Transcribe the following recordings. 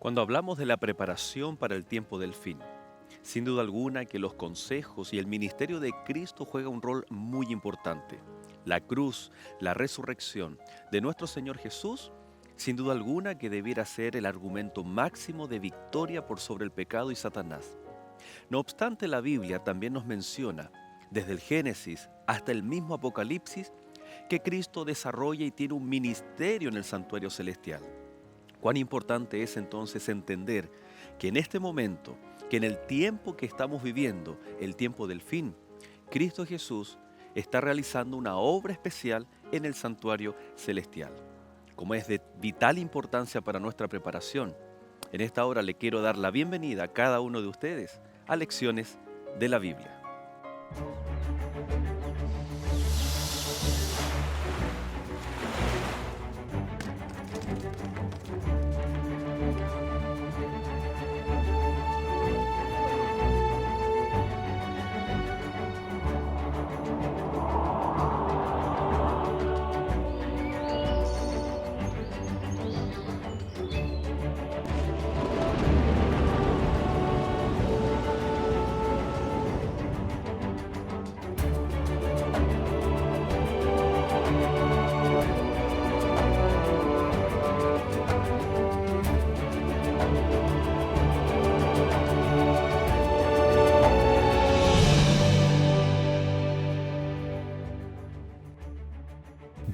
Cuando hablamos de la preparación para el tiempo del fin, sin duda alguna que los consejos y el ministerio de Cristo juega un rol muy importante. La cruz, la resurrección de nuestro Señor Jesús, sin duda alguna que debiera ser el argumento máximo de victoria por sobre el pecado y Satanás. No obstante, la Biblia también nos menciona, desde el Génesis hasta el mismo Apocalipsis, que Cristo desarrolla y tiene un ministerio en el santuario celestial. Cuán importante es entonces entender que en este momento, que en el tiempo que estamos viviendo, el tiempo del fin, Cristo Jesús está realizando una obra especial en el santuario celestial. Como es de vital importancia para nuestra preparación, en esta hora le quiero dar la bienvenida a cada uno de ustedes a Lecciones de la Biblia.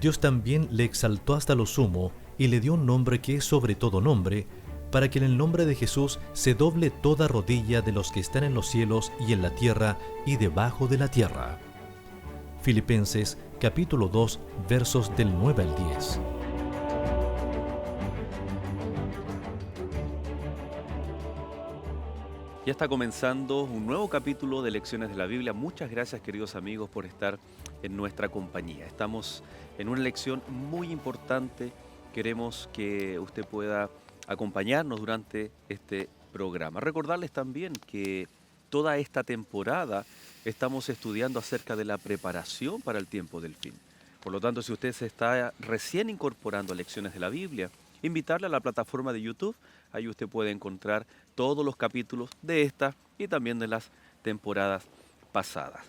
Dios también le exaltó hasta lo sumo y le dio un nombre que es sobre todo nombre, para que en el nombre de Jesús se doble toda rodilla de los que están en los cielos y en la tierra y debajo de la tierra. Filipenses capítulo 2 versos del 9 al 10. Ya está comenzando un nuevo capítulo de Lecciones de la Biblia. Muchas gracias, queridos amigos, por estar en nuestra compañía. Estamos en una lección muy importante. Queremos que usted pueda acompañarnos durante este programa. Recordarles también que toda esta temporada estamos estudiando acerca de la preparación para el tiempo del fin. Por lo tanto, si usted se está recién incorporando a Lecciones de la Biblia, invitarle a la plataforma de YouTube. Ahí usted puede encontrar todos los capítulos de esta y también de las temporadas pasadas.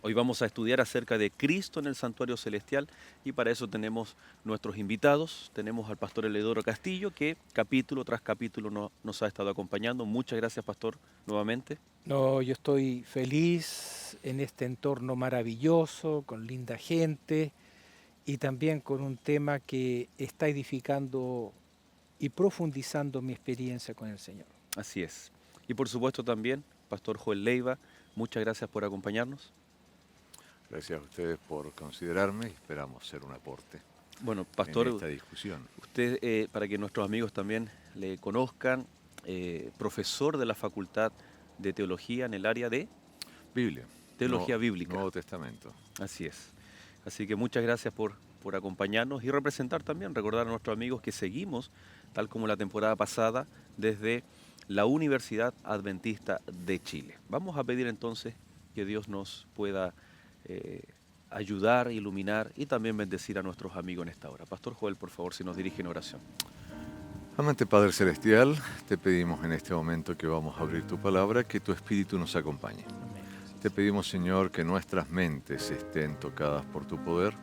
Hoy vamos a estudiar acerca de Cristo en el santuario celestial y para eso tenemos nuestros invitados. Tenemos al pastor Eleodoro Castillo que capítulo tras capítulo nos ha estado acompañando. Muchas gracias, pastor, nuevamente. No, yo estoy feliz en este entorno maravilloso, con linda gente y también con un tema que está edificando y profundizando mi experiencia con el Señor. Así es. Y por supuesto también, pastor Joel Leiva, muchas gracias por acompañarnos. Gracias a ustedes por considerarme y esperamos ser un aporte Bueno, pastor, en esta discusión. usted, para que nuestros amigos también le conozcan, profesor de la Facultad de Teología en el área de Biblia. Teología Bíblica. Nuevo Testamento. Así es. Así que muchas gracias por acompañarnos y representar también, recordar a nuestros amigos que seguimos, tal como la temporada pasada, desde la Universidad Adventista de Chile. Vamos a pedir entonces que Dios nos pueda ayudar, iluminar y también bendecir a nuestros amigos en esta hora. Pastor Joel, por favor, si nos dirige en oración. Amante Padre Celestial, te pedimos en este momento que vamos a abrir tu palabra, que tu Espíritu nos acompañe. Te pedimos, Señor, que nuestras mentes estén tocadas por tu poder,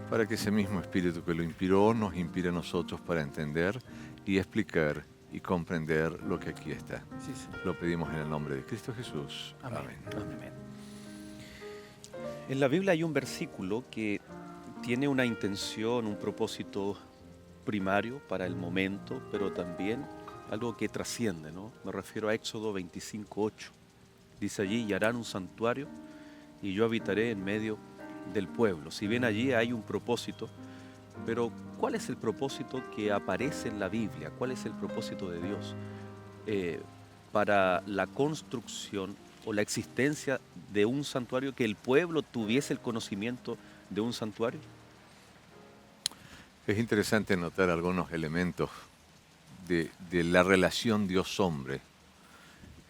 para que ese mismo Espíritu que lo inspiró nos inspire a nosotros para entender y explicar y comprender lo que aquí está. Sí, sí. Lo pedimos en el nombre de Cristo Jesús. Amén. Amén. En la Biblia hay un versículo que tiene una intención, un propósito primario para el momento, pero también algo que trasciende, ¿no? Me refiero a Éxodo 25:8. Dice allí, y harán un santuario y yo habitaré en medio del pueblo. Si bien allí hay un propósito, pero ¿cuál es el propósito que aparece en la Biblia? ¿Cuál es el propósito de Dios para la construcción o la existencia de un santuario, que el pueblo tuviese el conocimiento de un santuario? Es interesante notar algunos elementos de la relación Dios-hombre.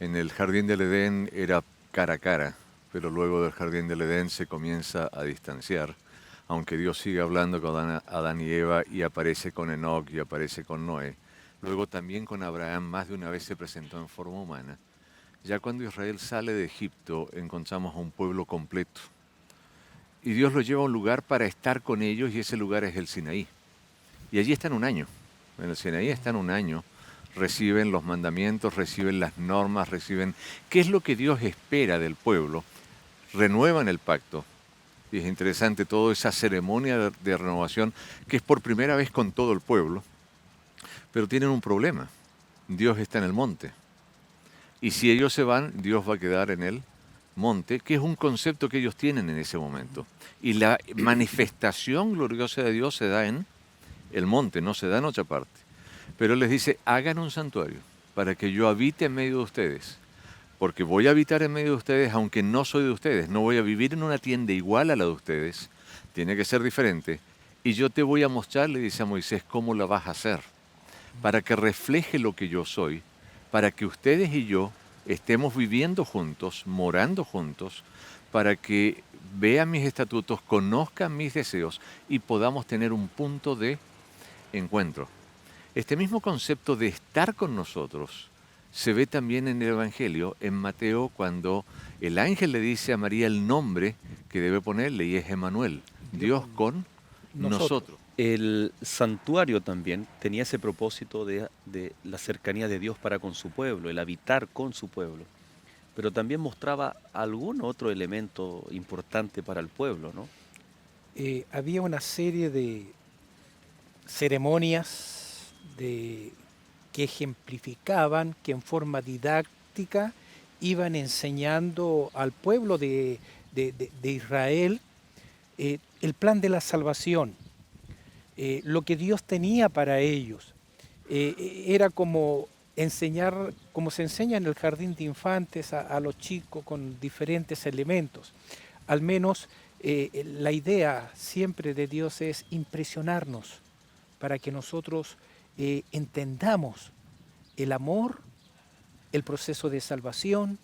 En el jardín del Edén era cara a cara, pero luego del jardín del Edén se comienza a distanciar, aunque Dios sigue hablando con Adán y Eva y aparece con Enoc y aparece con Noé. luego también con Abraham más de una vez se presentó en forma humana. Ya cuando Israel sale de Egipto encontramos a un pueblo completo. Y Dios los lleva a un lugar para estar con ellos y ese lugar es el Sinaí. Y allí están un año. En el Sinaí están un año. Reciben los mandamientos, reciben las normas, reciben qué es lo que Dios espera del pueblo. Renuevan el pacto. Y es interesante toda esa ceremonia de renovación que es por primera vez con todo el pueblo. Pero tienen un problema. Dios está en el monte. Y si ellos se van, Dios va a quedar en el monte, que es un concepto que ellos tienen en ese momento. Y la manifestación gloriosa de Dios se da en el monte, no se da en otra parte. Pero Él les dice, hagan un santuario para que yo habite en medio de ustedes. Porque voy a habitar en medio de ustedes aunque no soy de ustedes. No voy a vivir en una tienda igual a la de ustedes. Tiene que ser diferente. Y yo te voy a mostrar, le dice a Moisés, cómo la vas a hacer. Para que refleje lo que yo soy. Para que ustedes y yo estemos viviendo juntos, morando juntos. Para que vean mis estatutos, conozcan mis deseos y podamos tener un punto de encuentro. Este mismo concepto de estar con nosotros se ve también en el Evangelio, en Mateo, cuando el ángel le dice a María el nombre que debe ponerle y es Emmanuel, Dios con nosotros. El santuario también tenía ese propósito de la cercanía de Dios para con su pueblo, el habitar con su pueblo. Pero también mostraba algún otro elemento importante para el pueblo, ¿no? Había una serie de ceremonias que ejemplificaban, que en forma didáctica iban enseñando al pueblo de Israel el plan de la salvación, lo que Dios tenía para ellos. Era como enseñar, como se enseña en el jardín de infantes a los chicos con diferentes elementos. Al menos la idea siempre de Dios es impresionarnos para que nosotros entendamos el amor, el proceso de salvación,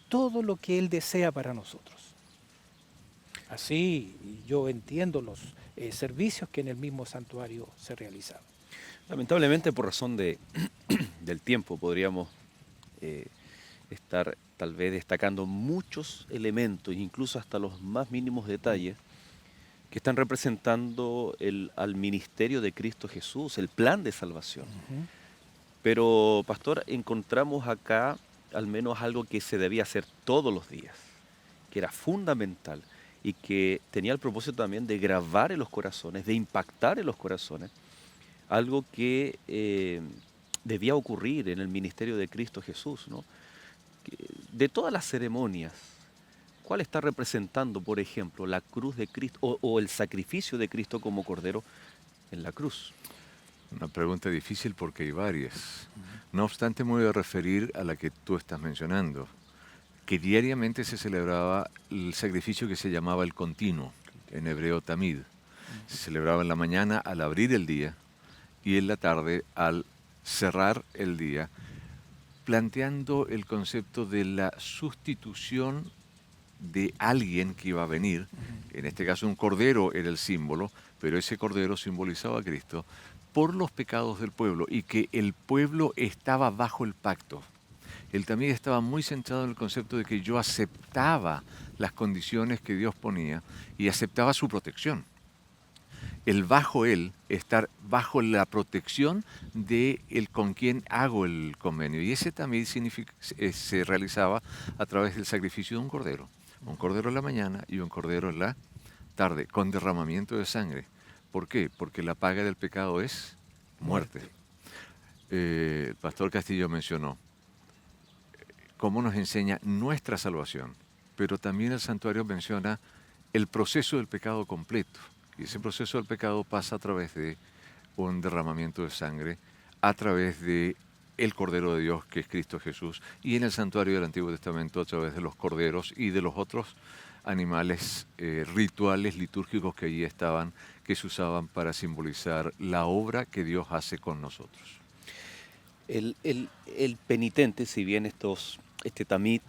todo lo que Él desea para nosotros. Así yo entiendo los servicios que en el mismo santuario se realizaban. Lamentablemente, por razón del tiempo, podríamos estar tal vez destacando muchos elementos, incluso hasta los más mínimos detalles, que están representando al ministerio de Cristo Jesús, el plan de salvación. Pero, pastor, encontramos acá al menos algo que se debía hacer todos los días, que era fundamental y que tenía el propósito también de grabar en los corazones, de impactar en los corazones, algo que debía ocurrir en el ministerio de Cristo Jesús, ¿no? De todas las ceremonias, ¿cuál está representando, por ejemplo, la cruz de Cristo o el sacrificio de Cristo como Cordero en la cruz? Una pregunta difícil porque hay varias. No obstante, me voy a referir a la que tú estás mencionando, que diariamente se celebraba el sacrificio que se llamaba el continuo, en hebreo tamid. Se celebraba en la mañana al abrir el día y en la tarde al cerrar el día, planteando el concepto de la sustitución de alguien que iba a venir. En este caso un cordero era el símbolo, pero ese cordero simbolizaba a Cristo por los pecados del pueblo y que el pueblo estaba bajo el pacto. Él también estaba muy centrado en el concepto de que yo aceptaba las condiciones que Dios ponía y aceptaba su protección. El bajo él, estar bajo la protección de el con quien hago el convenio. Y ese también se realizaba a través del sacrificio de un cordero en la mañana y un cordero en la tarde, con derramamiento de sangre. ¿Por qué? Porque la paga del pecado es muerte. El pastor Castillo mencionó cómo nos enseña nuestra salvación, pero también el santuario menciona el proceso del pecado completo. Y ese proceso del pecado pasa a través de un derramamiento de sangre, a través de el Cordero de Dios, que es Cristo Jesús, y en el santuario del Antiguo Testamento a través de los corderos y de los otros animales rituales litúrgicos que allí estaban, que se usaban para simbolizar la obra que Dios hace con nosotros. El penitente, si bien este tamid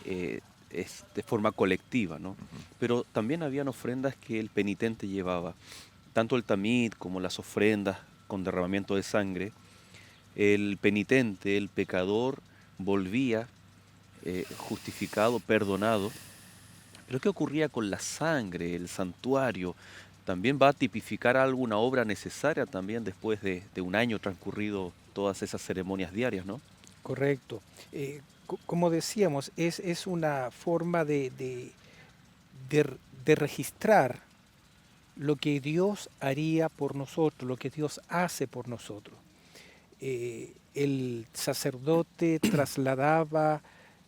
es de forma colectiva, ¿no? Pero también habían ofrendas que el penitente llevaba, tanto el tamid como las ofrendas con derramamiento de sangre, el penitente, el pecador, volvía justificado, perdonado. Pero ¿qué ocurría con la sangre, el santuario? También va a tipificar alguna obra necesaria también después de un año transcurrido todas esas ceremonias diarias, ¿no? Correcto. Como decíamos, es una forma de registrar lo que Dios haría por nosotros, lo que Dios hace por nosotros. El sacerdote trasladaba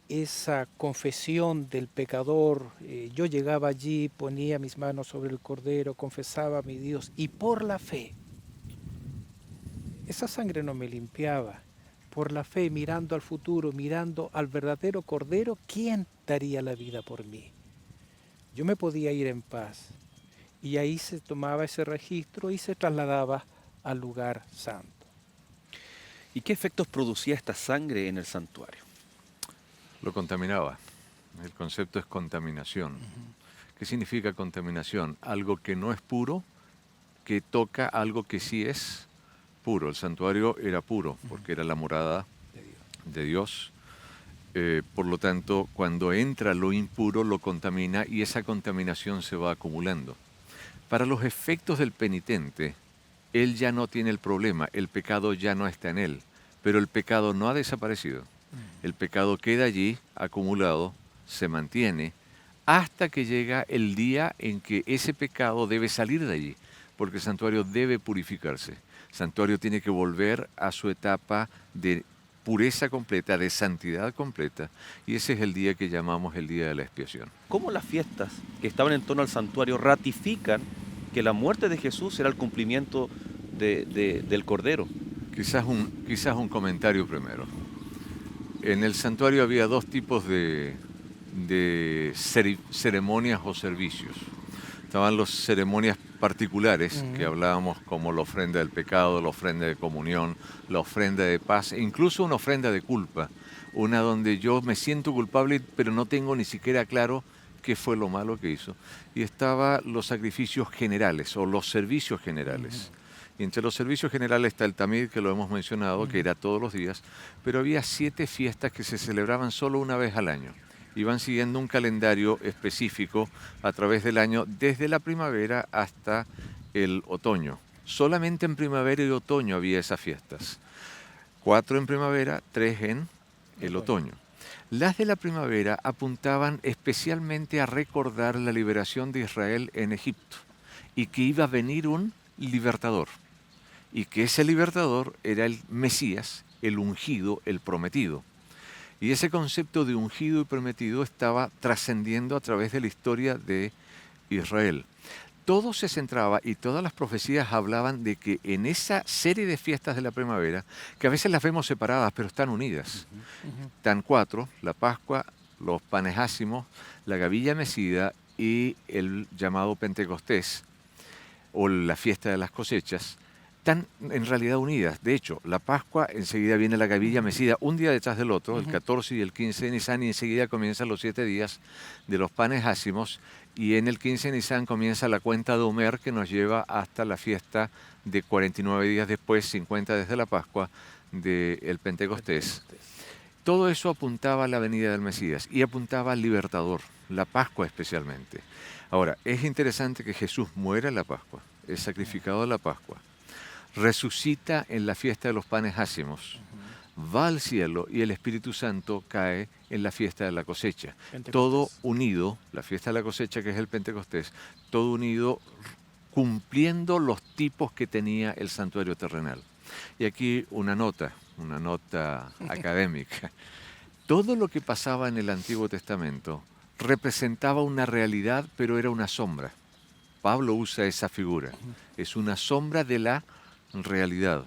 esa confesión del pecador. Yo llegaba allí, ponía mis manos sobre el cordero, confesaba a mi Dios y por la fe, esa sangre no me limpiaba. Por la fe, mirando al futuro, mirando al verdadero cordero, ¿quién daría la vida por mí? Yo me podía ir en paz. Y ahí se tomaba ese registro y se trasladaba al lugar santo. ¿Y qué efectos producía esta sangre en el santuario? Lo contaminaba. El concepto es contaminación. ¿Qué significa contaminación? Algo que no es puro, que toca algo que sí es puro. El santuario era puro porque era la morada de Dios. Por lo tanto, cuando entra lo impuro, lo contamina y esa contaminación se va acumulando. Para los efectos del penitente, él ya no tiene el problema, el pecado ya no está en él, pero el pecado no ha desaparecido. El pecado queda allí, acumulado, se mantiene, hasta que llega el día en que ese pecado debe salir de allí, porque el santuario debe purificarse. El santuario tiene que volver a su etapa de pureza completa, de santidad completa, y ese es el día que llamamos el día de la expiación. ¿Cómo las fiestas que estaban en torno al santuario ratifican que la muerte de Jesús era el cumplimiento del Cordero? Quizás un comentario primero. En el santuario había dos tipos de ceremonias o servicios. Estaban las ceremonias particulares, que hablábamos, como la ofrenda del pecado, la ofrenda de comunión, la ofrenda de paz, e incluso una ofrenda de culpa, una donde yo me siento culpable, pero no tengo ni siquiera claro qué fue lo malo que hizo. Y estaban los sacrificios generales o los servicios generales. Y entre los servicios generales está el Tamid, que lo hemos mencionado, que era todos los días, pero había 7 fiestas que se celebraban solo una vez al año. Iban siguiendo un calendario específico a través del año, desde la primavera hasta el otoño. Solamente en primavera y otoño había esas fiestas. 4 en primavera, 3 en el otoño. Las de la primavera apuntaban especialmente a recordar la liberación de Israel en Egipto y que iba a venir un libertador. Y que ese libertador era el Mesías, el ungido, el prometido. Y ese concepto de ungido y prometido estaba trascendiendo a través de la historia de Israel. Todo se centraba y todas las profecías hablaban de que en esa serie de fiestas de la primavera, que a veces las vemos separadas, pero están unidas. Están 4, la Pascua, los panes ácimos, la gavilla mecida y el llamado Pentecostés, o la fiesta de las cosechas, están en realidad unidas. De hecho, la Pascua, enseguida viene la gavilla mecida, un día detrás del otro, el 14 y el 15 de Nisan, y enseguida comienzan los 7 días de los panes ácimos, y en el 15 de Nisan comienza la cuenta de Omer, que nos lleva hasta la fiesta de 49 días después, 50 desde la Pascua, del Pentecostés. Todo eso apuntaba a la venida del Mesías y apuntaba al libertador, la Pascua especialmente. Ahora, es interesante que Jesús muera en la Pascua, es sacrificado en la Pascua, resucita en la fiesta de los panes ácimos, va al cielo y el Espíritu Santo cae en la fiesta de la cosecha. Todo unido, la fiesta de la cosecha, que es el Pentecostés, todo unido cumpliendo los tipos que tenía el santuario terrenal. Y aquí una nota académica. Todo lo que pasaba en el Antiguo Testamento representaba una realidad, pero era una sombra. Pablo usa esa figura. Es una sombra de la realidad.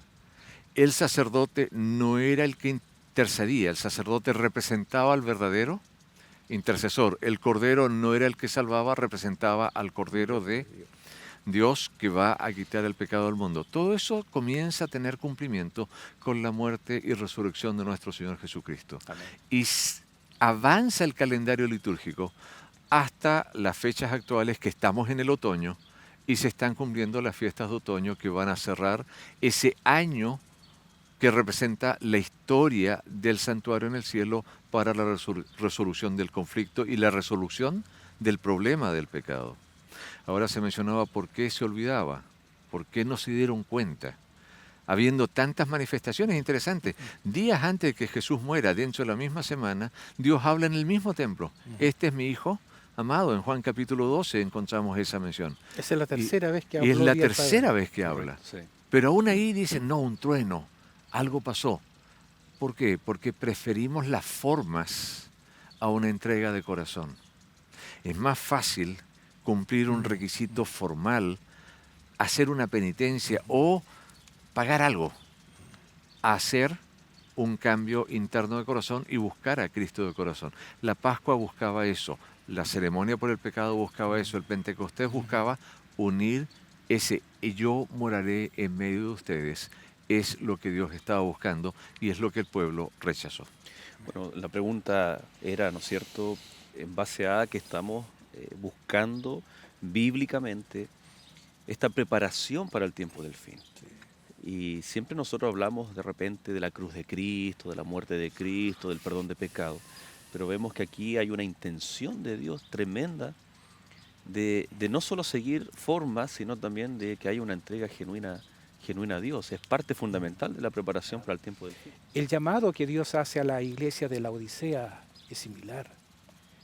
El sacerdote no era el que intercedía, el sacerdote representaba al verdadero intercesor. El cordero no era el que salvaba, representaba al cordero de Dios que va a quitar el pecado del mundo. Todo eso comienza a tener cumplimiento con la muerte y resurrección de nuestro Señor Jesucristo. Amén. Y avanza el calendario litúrgico hasta las fechas actuales, que estamos en el otoño, y se están cumpliendo las fiestas de otoño que van a cerrar ese año que representa la historia del santuario en el cielo para la resolución del conflicto y la resolución del problema del pecado. Ahora se mencionaba por qué se olvidaba, por qué no se dieron cuenta. Habiendo tantas manifestaciones interesantes, días antes de que Jesús muera, dentro de la misma semana, Dios habla en el mismo templo. Este es mi Hijo amado. En Juan capítulo 12 encontramos esa mención. Esa es la tercera vez que Y es la gloria al tercera Padre. vez que habla. Sí. Pero aún ahí dicen, no, un trueno, algo pasó. ¿Por qué? Porque preferimos las formas a una entrega de corazón. Es más fácil cumplir un requisito formal, hacer una penitencia o pagar algo, a hacer un cambio interno de corazón y buscar a Cristo de corazón. La Pascua buscaba eso, la ceremonia por el pecado buscaba eso, el Pentecostés buscaba unir ese yo moraré en medio de ustedes. Es lo que Dios estaba buscando y es lo que el pueblo rechazó. Bueno, la pregunta era, ¿no es cierto?, en base a que estamos buscando bíblicamente esta preparación para el tiempo del fin. Y siempre nosotros hablamos de repente de la cruz de Cristo, de la muerte de Cristo, del perdón de pecado, pero vemos que aquí hay una intención de Dios tremenda de no solo seguir formas, sino también de que haya una entrega genuina a Dios. Es parte fundamental de la preparación para el tiempo del fin. El llamado que Dios hace a la iglesia de la Odisea es similar.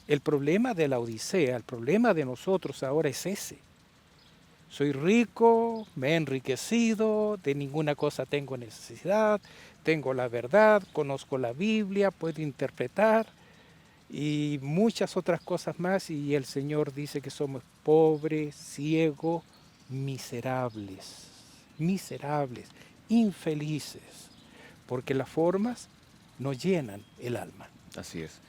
El problema de la Odisea, el problema de nosotros ahora es ese. Soy rico, me he enriquecido, de ninguna cosa tengo necesidad, tengo la verdad, conozco la Biblia, puedo interpretar y muchas otras cosas más. Y el Señor dice que somos pobres, ciegos, miserables, infelices, porque las formas nos llenan el alma. Así es.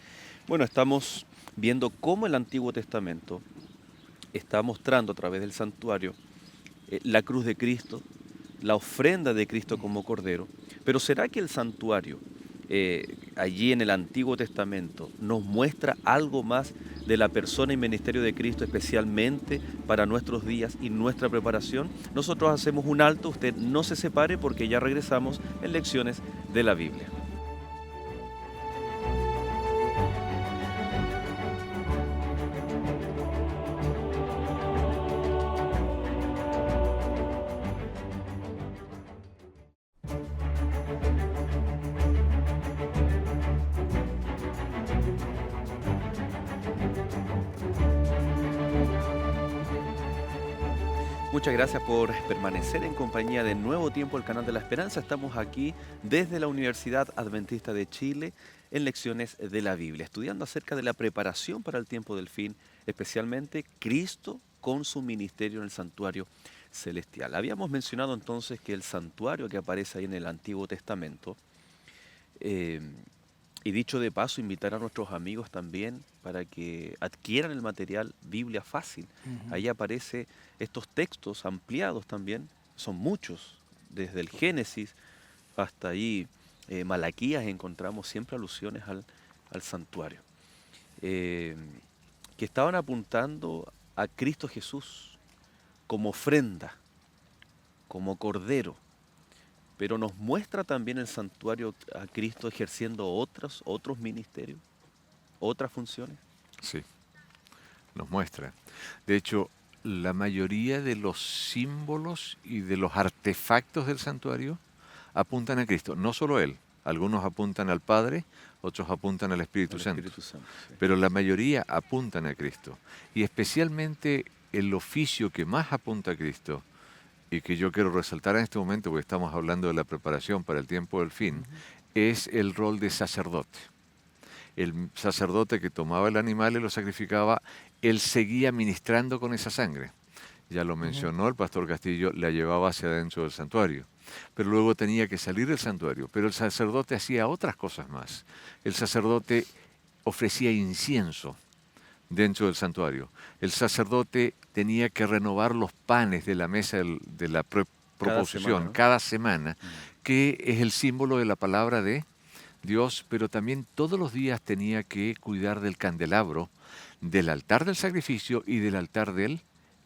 Bueno, estamos viendo cómo el Antiguo Testamento está mostrando a través del santuario la cruz de Cristo, la ofrenda de Cristo como Cordero. Pero ¿será que el santuario allí en el Antiguo Testamento nos muestra algo más de la persona y ministerio de Cristo, especialmente para nuestros días y nuestra preparación? Nosotros hacemos un alto, usted no se separe porque ya regresamos en Lecciones de la Biblia. Muchas gracias por permanecer en compañía de Nuevo Tiempo, el canal de la Esperanza. Estamos aquí desde la Universidad Adventista de Chile en Lecciones de la Biblia, estudiando acerca de la preparación para el tiempo del fin, especialmente Cristo con su ministerio en el santuario celestial. Habíamos mencionado entonces que el santuario que aparece ahí en el Antiguo Testamento, y dicho de paso, invitar a nuestros amigos también para que adquieran el material Biblia Fácil. Ahí aparece estos textos ampliados también, son muchos, desde el Génesis hasta ahí Malaquías encontramos siempre alusiones al santuario, que estaban apuntando a Cristo Jesús como ofrenda, como Cordero. Pero nos muestra también el santuario a Cristo ejerciendo otros ministerios, otras funciones. Sí, nos muestra. De hecho, la mayoría de los símbolos y de los artefactos del santuario apuntan a Cristo, no solo Él. Algunos apuntan al Padre, otros apuntan al Espíritu Santo. Sí. Pero la mayoría apuntan a Cristo. Y especialmente el oficio que más apunta a Cristo, y que yo quiero resaltar en este momento, porque estamos hablando de la preparación para el tiempo del fin, es el rol de sacerdote. El sacerdote que tomaba el animal y lo sacrificaba, él seguía ministrando con esa sangre. Ya lo mencionó el pastor Castillo, la llevaba hacia adentro del santuario. Pero luego tenía que salir del santuario. Pero el sacerdote hacía otras cosas más. El sacerdote ofrecía incienso dentro del santuario. El sacerdote tenía que renovar los panes de la mesa de la proposición cada semana, que es el símbolo de la palabra de Dios, pero también todos los días tenía que cuidar del candelabro, del altar del sacrificio y del altar del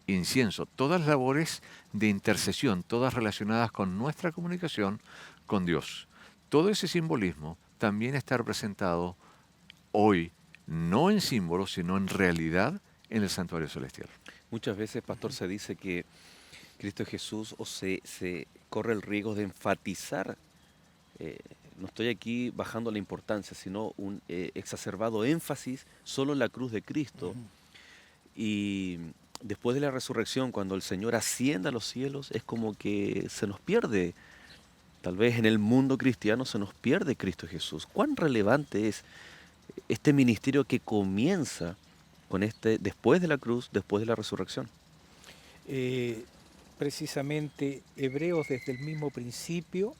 incienso. Todas labores de intercesión, todas relacionadas con nuestra comunicación con Dios. todo ese simbolismo también está representado hoy, no en símbolos, sino en realidad en el santuario celestial. Muchas veces, pastor, se dice que Cristo Jesús se corre el riesgo de enfatizar, eh, no estoy aquí bajando la importancia, sino un exacerbado énfasis solo en la cruz de Cristo. Y después de la resurrección, cuando el Señor asciende a los cielos, es como que se nos pierde, tal vez en el mundo cristiano se nos pierde Cristo Jesús. ¿Cuán relevante es este ministerio que comienza con después de la cruz, después de la resurrección? Precisamente Hebreos desde el mismo principio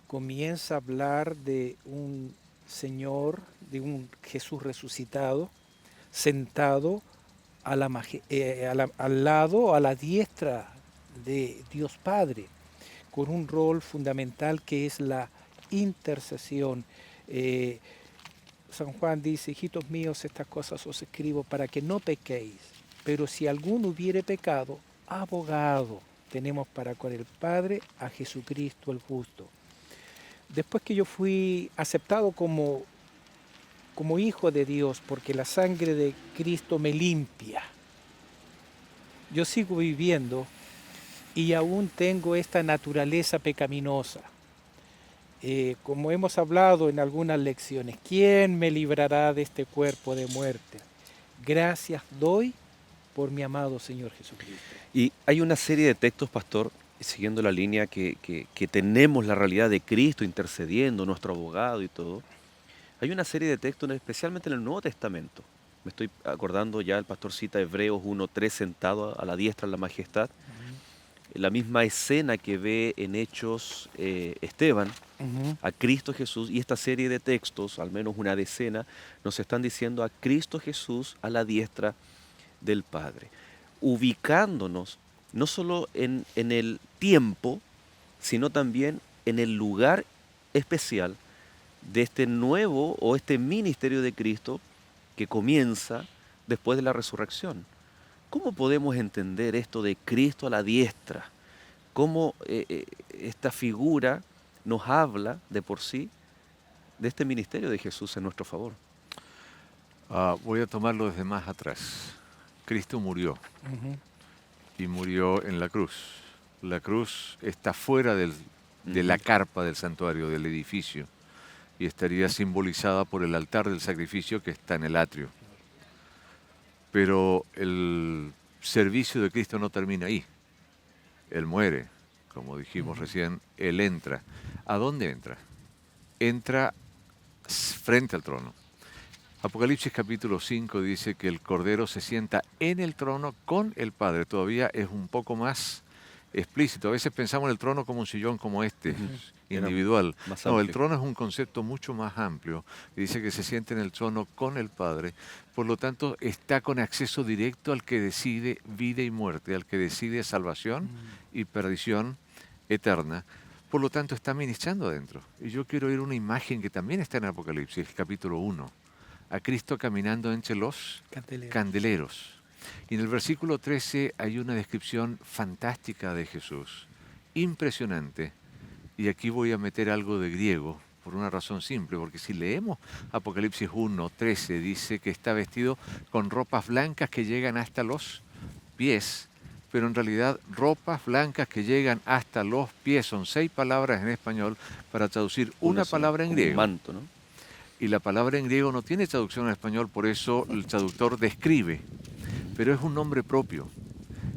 comienza a hablar de un Señor, de un Jesús resucitado, sentado al lado, a la diestra de Dios Padre, con un rol fundamental que es la intercesión. San Juan dice, hijitos míos, estas cosas os escribo para que no pequéis, pero si alguno hubiere pecado, abogado tenemos para con el Padre a Jesucristo el justo. Después que yo fui aceptado como hijo de Dios, porque la sangre de Cristo me limpia, yo sigo viviendo y aún tengo esta naturaleza pecaminosa. Como hemos hablado en algunas lecciones, ¿quién me librará de este cuerpo de muerte? Gracias doy por mi amado Señor Jesucristo. Y hay una serie de textos, pastor, siguiendo la línea que tenemos la realidad de Cristo intercediendo, nuestro abogado y todo. Hay una serie de textos, especialmente en el Nuevo Testamento. Me estoy acordando ya, el pastor cita Hebreos 1:3, sentado a la diestra de la majestad. La misma escena que ve en Hechos Esteban, a Cristo Jesús, y esta serie de textos, al menos una decena, nos están diciendo a Cristo Jesús a la diestra del Padre, ubicándonos no solo en el tiempo, sino también en el lugar especial de este nuevo o este ministerio de Cristo que comienza después de la resurrección. ¿Cómo podemos entender esto de Cristo a la diestra? ¿Cómo esta figura nos habla de por sí de este ministerio de Jesús en nuestro favor? Voy a tomarlo desde más atrás. Cristo murió y murió en la cruz. La cruz está fuera de la carpa del santuario, del edificio, y estaría simbolizada por el altar del sacrificio que está en el atrio. Pero el servicio de Cristo no termina ahí. Él muere, como dijimos recién, Él entra. ¿A dónde entra? Entra frente al trono. Apocalipsis capítulo 5 dice que el Cordero se sienta en el trono con el Padre. Todavía es un poco más explícito. A veces pensamos en el trono como un sillón como este, individual. No, el trono es un concepto mucho más amplio. Y dice que se siente en el trono con el Padre. Por lo tanto, está con acceso directo al que decide vida y muerte, al que decide salvación y perdición eterna. Por lo tanto, está ministrando adentro. Y yo quiero ir a una imagen que también está en Apocalipsis, capítulo 1. A Cristo caminando entre los candeleros. Y en el versículo 13 hay una descripción fantástica de Jesús, impresionante. Y aquí voy a meter algo de griego, por una razón simple, porque si leemos Apocalipsis 1:13, dice que está vestido con ropas blancas que llegan hasta los pies, pero en realidad ropas blancas que llegan hasta los pies. Son 6 palabras en español para traducir una palabra en griego. Un manto, ¿no? Y la palabra en griego no tiene traducción en español, por eso el traductor describe. Pero es un nombre propio.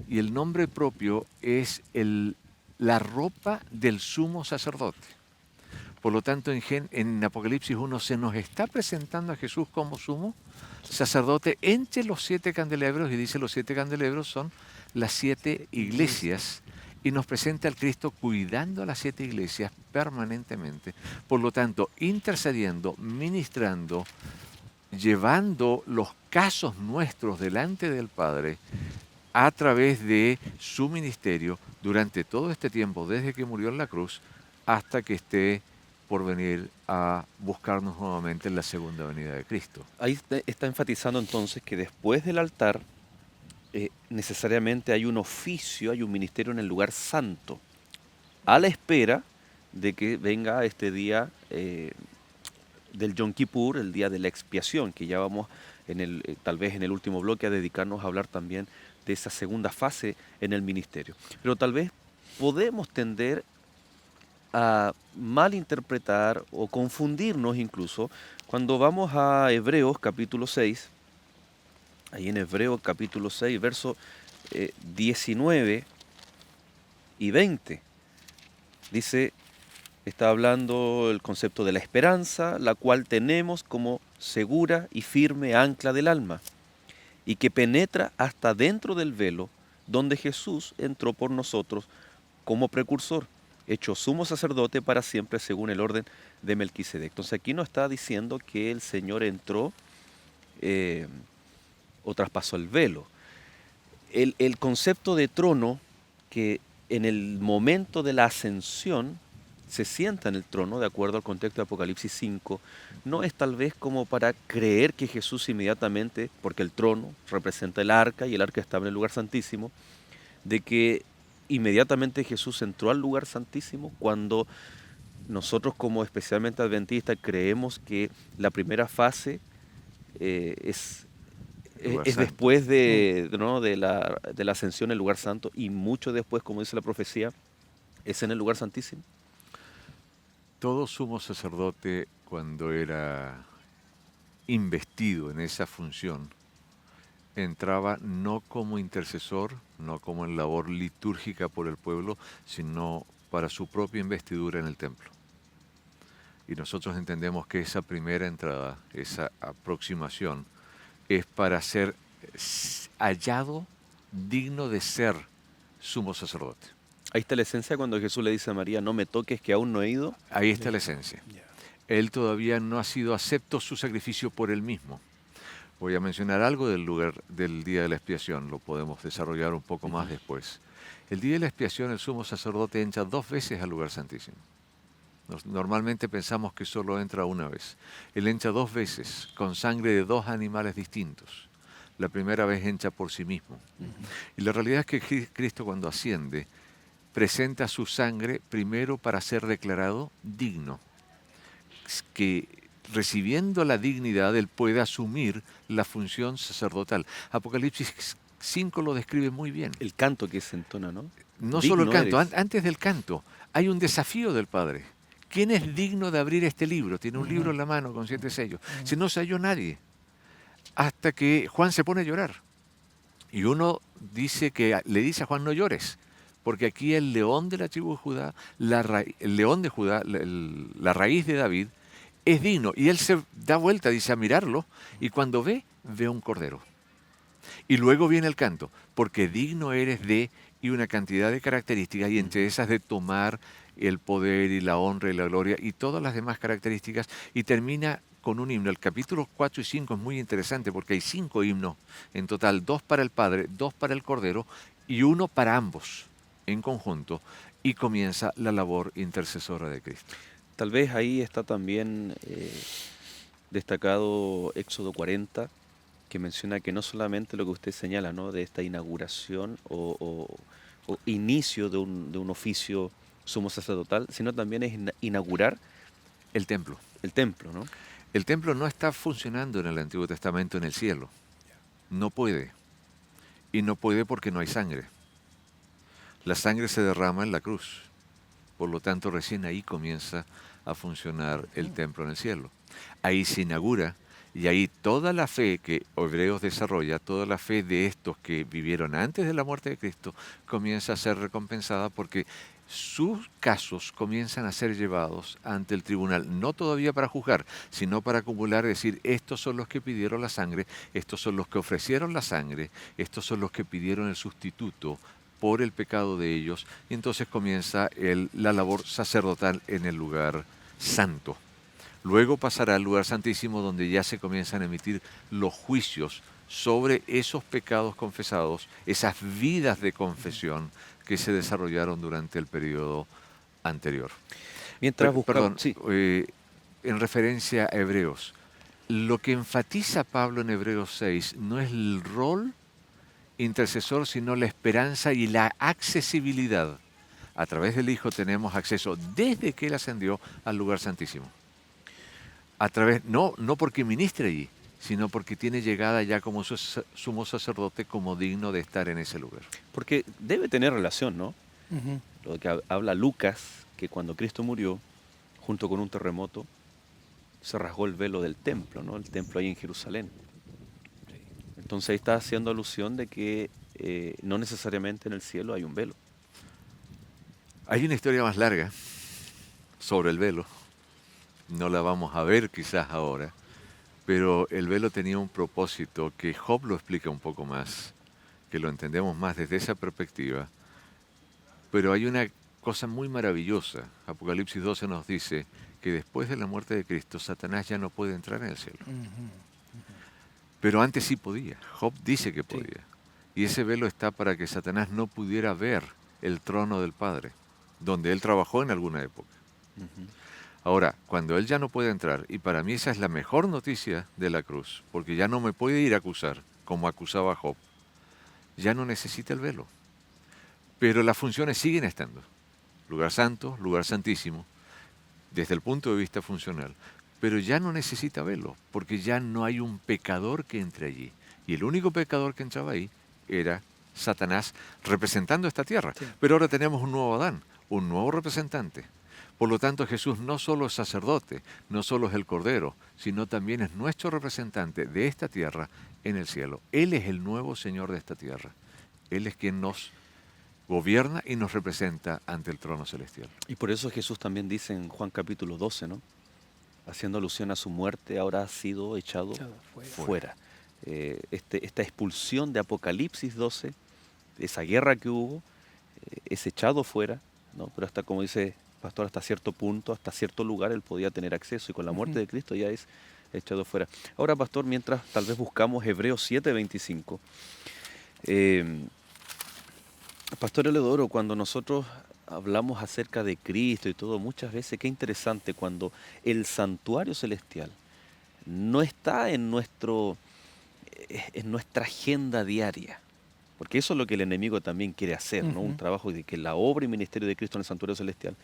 Y el nombre propio es la ropa del sumo sacerdote. Por lo tanto, en Apocalipsis 1 se nos está presentando a Jesús como sumo sacerdote entre los 7 candelabros, y dice los 7 candelabros son las 7 iglesias, y nos presenta al Cristo cuidando a las 7 iglesias permanentemente. Por lo tanto, intercediendo, ministrando, llevando los casos nuestros delante del Padre a través de su ministerio durante todo este tiempo, desde que murió en la cruz hasta que esté por venir a buscarnos nuevamente en la segunda venida de Cristo. Ahí está enfatizando entonces que después del altar necesariamente hay un oficio, hay un ministerio en el lugar santo, a la espera de que venga este día del Yom Kippur, el día de la expiación, que ya vamos tal vez en el último bloque a dedicarnos a hablar también de esa segunda fase en el ministerio. Pero tal vez podemos tender a malinterpretar o confundirnos incluso cuando vamos a Hebreos capítulo 6, ahí en Hebreos capítulo 6, versos 19 y 20. Dice, está hablando el concepto de la esperanza, la cual tenemos como segura y firme ancla del alma, y que penetra hasta dentro del velo, donde Jesús entró por nosotros como precursor, hecho sumo sacerdote para siempre según el orden de Melquisedec. Entonces aquí no está diciendo que el Señor entró o traspasó el velo. El concepto de trono, que en el momento de la ascensión se sienta en el trono, de acuerdo al contexto de Apocalipsis 5, no es tal vez como para creer que Jesús inmediatamente, porque el trono representa el arca y el arca estaba en el lugar santísimo, de que inmediatamente Jesús entró al lugar santísimo, cuando nosotros como especialmente adventistas creemos que la primera fase es después ¿no? de la ascensión el lugar santo, y mucho después, como dice la profecía, es en el lugar santísimo. Todo sumo sacerdote, cuando era investido en esa función, entraba no como intercesor, no como en labor litúrgica por el pueblo, sino para su propia investidura en el templo. Y nosotros entendemos que esa primera entrada, esa aproximación, es para ser hallado digno de ser sumo sacerdote. Ahí está la esencia cuando Jesús le dice a María, no me toques que aún no he ido. Ahí está la esencia. Él todavía no ha sido acepto su sacrificio por él mismo. Voy a mencionar algo del lugar del día de la expiación, lo podemos desarrollar un poco más después. El día de la expiación, el sumo sacerdote entra 2 veces al lugar santísimo. Normalmente pensamos que solo entra una vez. Él entra 2 veces con sangre de 2 animales distintos. La primera vez entra por sí mismo. Y la realidad es que Cristo, cuando asciende, presenta su sangre primero para ser declarado digno, que recibiendo la dignidad él puede asumir la función sacerdotal. Apocalipsis 5 lo describe muy bien. El canto que se entona, ¿no? No Digno solo el canto, eres. antes del canto hay un desafío del Padre. ¿Quién es digno de abrir este libro? Tiene un libro en la mano con 7 sellos. Si no se halló nadie, hasta que Juan se pone a llorar. Y uno dice que le dice a Juan, no llores, porque aquí el león de la tribu de Judá, el león de Judá, la raíz de David, es digno. Y él se da vuelta, dice, a mirarlo, y cuando ve un cordero. Y luego viene el canto, porque digno eres de, y una cantidad de características, y entre esas de tomar el poder y la honra y la gloria y todas las demás características, y termina con un himno. El capítulo 4 y 5 es muy interesante porque hay 5 himnos en total, 2 para el Padre, 2 para el Cordero y 1 para ambos en conjunto, y comienza la labor intercesora de Cristo. Tal vez ahí está también destacado Éxodo 40, que menciona que no solamente lo que usted señala, ¿no? De esta inauguración o inicio de un oficio sumo sacerdotal, sino también es inaugurar El templo. el templo, ¿no? El templo no está funcionando en el Antiguo Testamento en el cielo. No puede. Y no puede porque no hay sangre. La sangre se derrama en la cruz. Por lo tanto, recién ahí comienza a funcionar el templo en el cielo. Ahí se inaugura, y ahí toda la fe que Hebreos desarrolla, toda la fe de estos que vivieron antes de la muerte de Cristo, comienza a ser recompensada porque sus casos comienzan a ser llevados ante el tribunal, no todavía para juzgar, sino para acumular, decir, estos son los que pidieron la sangre, estos son los que ofrecieron la sangre, estos son los que pidieron el sustituto por el pecado de ellos, y entonces comienza la labor sacerdotal en el lugar santo. Luego pasará al lugar santísimo, donde ya se comienzan a emitir los juicios sobre esos pecados confesados, esas vidas de confesión que se desarrollaron durante el periodo anterior. Mientras buscamos... En referencia a Hebreos, lo que enfatiza Pablo en Hebreos 6 no es el rol intercesor, sino la esperanza y la accesibilidad A través del Hijo tenemos acceso desde que Él ascendió al lugar santísimo. A través, no porque ministre allí, sino porque tiene llegada ya como sumo sacerdote, como digno de estar en ese lugar. Porque debe tener relación, ¿no? Ujú. Lo que habla Lucas, que cuando Cristo murió, junto con un terremoto, se rasgó el velo del templo, ¿no? El templo ahí en Jerusalén. Entonces ahí está haciendo alusión de que no necesariamente en el cielo hay un velo. Hay una historia más larga sobre el velo. No la vamos a ver quizás ahora, pero el velo tenía un propósito que Job lo explica un poco más, que lo entendemos más desde esa perspectiva. Pero hay una cosa muy maravillosa. Apocalipsis 12 nos dice que después de la muerte de Cristo, Satanás ya no puede entrar en el cielo. Ujú. Pero antes sí podía. Job dice que Sí. podía. Y ese velo está para que Satanás no pudiera ver el trono del Padre, donde él trabajó en alguna época. Ujú. Ahora, cuando él ya no puede entrar, y para mí esa es la mejor noticia de la cruz, porque ya no me puede ir a acusar, como acusaba a Job, ya no necesita el velo. Pero las funciones siguen estando. Lugar santo, lugar santísimo, desde el punto de vista funcional. Pero ya no necesita velo, porque ya no hay un pecador que entre allí. Y el único pecador que entraba ahí era Satanás representando esta tierra. Sí. Pero ahora tenemos un nuevo Adán, un nuevo representante. Por lo tanto, Jesús no solo es sacerdote, no solo es el Cordero, sino también es nuestro representante de esta tierra en el cielo. Él es el nuevo Señor de esta tierra. Él es quien nos gobierna y nos representa ante el trono celestial. Y por eso Jesús también dice en Juan capítulo 12, ¿no? Haciendo alusión a su muerte, ahora ha sido echado Echado fuera. fuera. Esta expulsión de Apocalipsis 12, de esa guerra que hubo, es echado fuera, ¿no? Pero hasta, como dice el pastor, hasta cierto punto, hasta cierto lugar él podía tener acceso, y con la muerte Ujú. de Cristo ya es echado fuera. Ahora, pastor, mientras tal vez buscamos Hebreos 7:25, Pastor Eleodoro, cuando nosotros hablamos acerca de Cristo y todo, muchas veces, qué interesante, cuando el santuario celestial no está en nuestra agenda diaria, porque eso es lo que el enemigo también quiere hacer, ¿no? Un Ujú. trabajo de que la obra y ministerio de Cristo en el santuario celestial.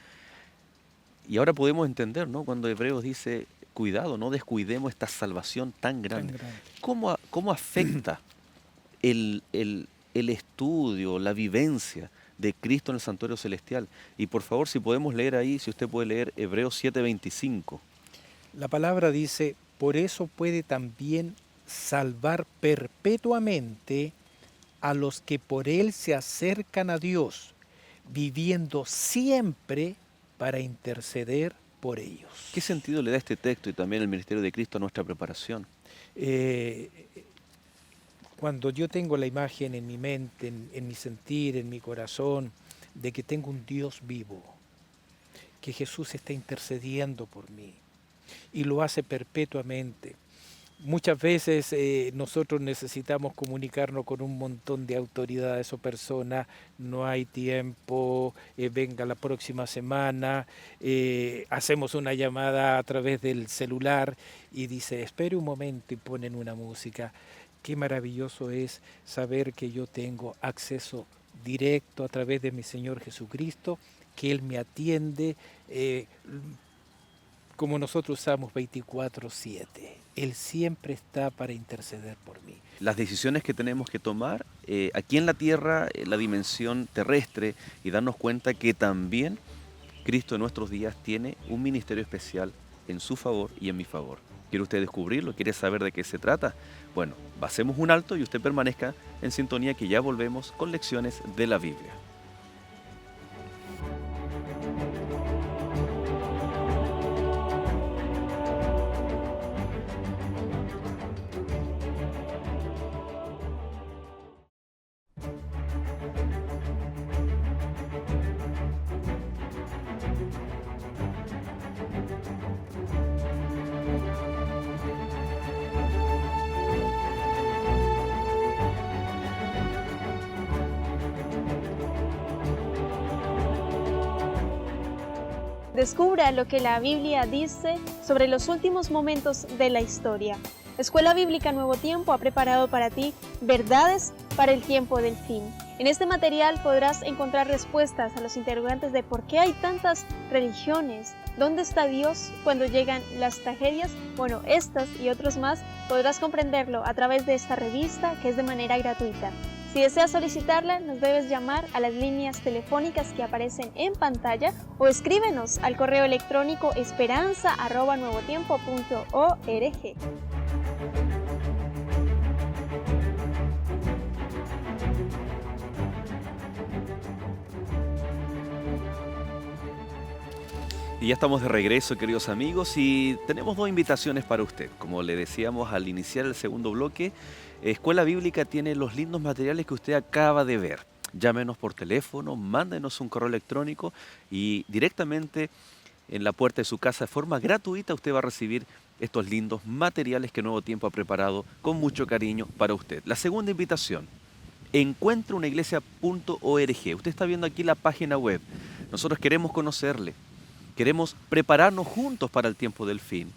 Y ahora podemos entender, ¿no? Cuando Hebreos dice, cuidado, no descuidemos esta salvación tan Tan grande. grande. ¿Cómo afecta el estudio, la vivencia de Cristo en el santuario celestial? Y por favor, si podemos leer ahí, si usted puede leer Hebreos 7:25. La palabra dice, por eso puede también salvar perpetuamente a los que por él se acercan a Dios, viviendo siempre para interceder por ellos. ¿Qué sentido le da este texto y también el ministerio de Cristo a nuestra preparación? Eh, Cuando yo tengo la imagen en mi mente, en mi sentir, en mi corazón, de que tengo un Dios vivo, que Jesús está intercediendo por mí y lo hace perpetuamente. Muchas veces nosotros necesitamos comunicarnos con un montón de autoridades o personas, no hay tiempo, venga la próxima semana, hacemos una llamada a través del celular y dice, espere un momento, y ponen una música. Qué maravilloso es saber que yo tengo acceso directo a través de mi Señor Jesucristo, que Él me atiende, como nosotros usamos 24/7. Él siempre está para interceder por mí. Las decisiones que tenemos que tomar aquí en la tierra, en la dimensión terrestre, y darnos cuenta que también Cristo en nuestros días tiene un ministerio especial en su favor y en mi favor. ¿Quiere usted descubrirlo? ¿Quiere saber de qué se trata? Bueno, hacemos un alto y usted permanezca en sintonía, que ya volvemos con lecciones de la Biblia. Descubra lo que la Biblia dice sobre los últimos momentos de la historia. Escuela Bíblica Nuevo Tiempo ha preparado para ti verdades para el tiempo del fin. En este material podrás encontrar respuestas a los interrogantes de por qué hay tantas religiones, dónde está Dios cuando llegan las tragedias. Bueno, estas y otros más podrás comprenderlo a través de esta revista, que es de manera gratuita. Si deseas solicitarla, nos debes llamar a las líneas telefónicas que aparecen en pantalla o escríbenos al correo electrónico esperanza@nuevotiempo.org. Y ya estamos de regreso, queridos amigos, y tenemos dos invitaciones para usted. Como le decíamos al iniciar el segundo bloque, Escuela Bíblica tiene los lindos materiales que usted acaba de ver. Llámenos por teléfono, mándenos un correo electrónico y directamente en la puerta de su casa, de forma gratuita, usted va a recibir estos lindos materiales que Nuevo Tiempo ha preparado con mucho cariño para usted. La segunda invitación, encuentraunaiglesia.org. Usted está viendo aquí la página web. Nosotros queremos conocerle. Queremos prepararnos juntos para el tiempo del fin.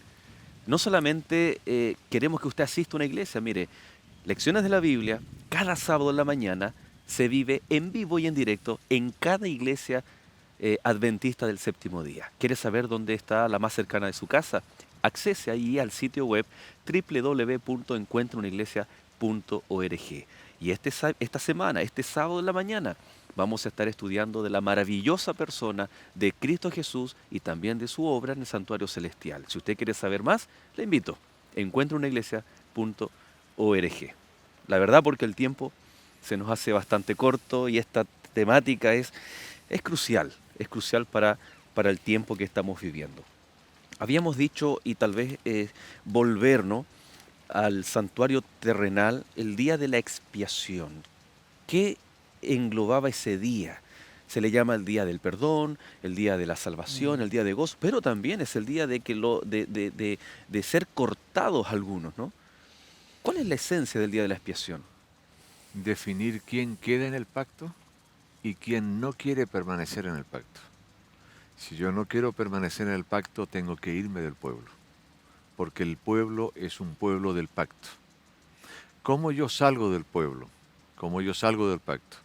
No solamente queremos que usted asista a una iglesia, mire, lecciones de la Biblia, cada sábado en la mañana se vive en vivo y en directo en cada iglesia adventista del séptimo día. ¿Quiere saber dónde está la más cercana de su casa? Accese ahí al sitio web www.encuentraunaiglesia.org. Y esta semana, este sábado en la mañana, vamos a estar estudiando de la maravillosa persona de Cristo Jesús y también de su obra en el Santuario Celestial. Si usted quiere saber más, le invito a encuentraunaiglesia.org. La verdad, porque el tiempo se nos hace bastante corto y esta temática es crucial para el tiempo que estamos viviendo. Habíamos dicho, y tal vez volvernos al santuario terrenal, el día de la expiación. ¿Qué englobaba ese día? Se le llama el día del perdón, el día de la salvación, el día de gozo, pero también es el día de ser cortados algunos, ¿no? ¿Cuál es la esencia del día de la expiación? Definir quién queda en el pacto y quién no quiere permanecer en el pacto. Si yo no quiero permanecer en el pacto, tengo que irme del pueblo, porque el pueblo es un pueblo del pacto. ¿Cómo yo salgo del pueblo? ¿Cómo yo salgo del pacto?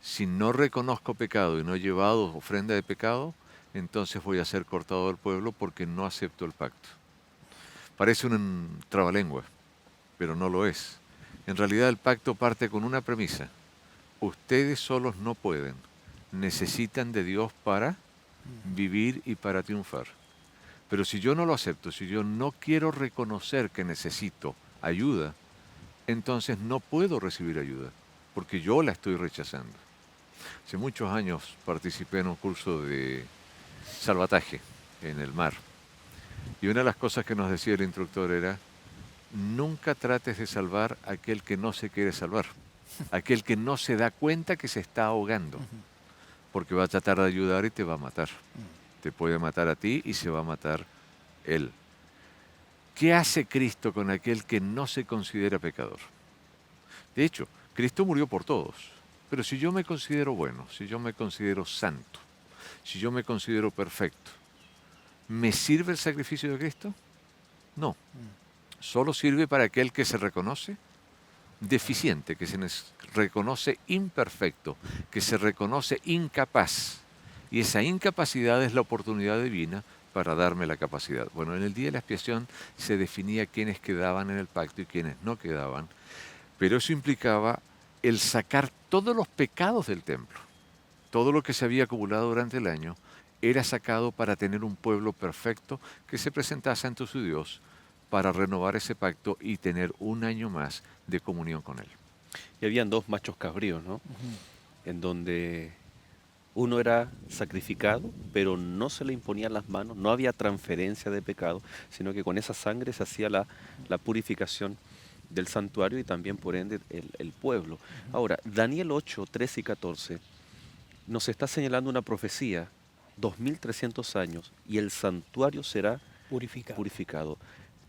Si no reconozco pecado y no he llevado ofrenda de pecado, entonces voy a ser cortado del pueblo porque no acepto el pacto. Parece un trabalengua, pero no lo es. En realidad el pacto parte con una premisa. Ustedes solos no pueden, necesitan de Dios para vivir y para triunfar. Pero si yo no lo acepto, si yo no quiero reconocer que necesito ayuda, entonces no puedo recibir ayuda, porque yo la estoy rechazando. Hace muchos años participé en un curso de salvataje en el mar. Y una de las cosas que nos decía el instructor era, nunca trates de salvar a aquel que no se quiere salvar, aquel que no se da cuenta que se está ahogando, porque va a tratar de ayudar y te va a matar. Te puede matar a ti y se va a matar él. ¿Qué hace Cristo con aquel que no se considera pecador? De hecho, Cristo murió por todos, pero si yo me considero bueno, si yo me considero santo, si yo me considero perfecto, ¿me sirve el sacrificio de Cristo? No. Solo sirve para aquel que se reconoce deficiente, que se reconoce imperfecto, que se reconoce incapaz. Y esa incapacidad es la oportunidad divina para darme la capacidad. Bueno, en el día de la expiación se definía quiénes quedaban en el pacto y quiénes no quedaban, pero eso implicaba el sacar todos los pecados del templo. Todo lo que se había acumulado durante el año era sacado para tener un pueblo perfecto que se presentase ante su Dios para renovar ese pacto y tener un año más de comunión con Él. Y habían dos machos cabríos, ¿no? En donde uno era sacrificado, pero no se le imponían las manos, no había transferencia de pecado, sino que con esa sangre se hacía la purificación del santuario y también por ende el pueblo. Ahora, Daniel 8, 13 y 14 nos está señalando una profecía, 2300 años, y el santuario será purificado.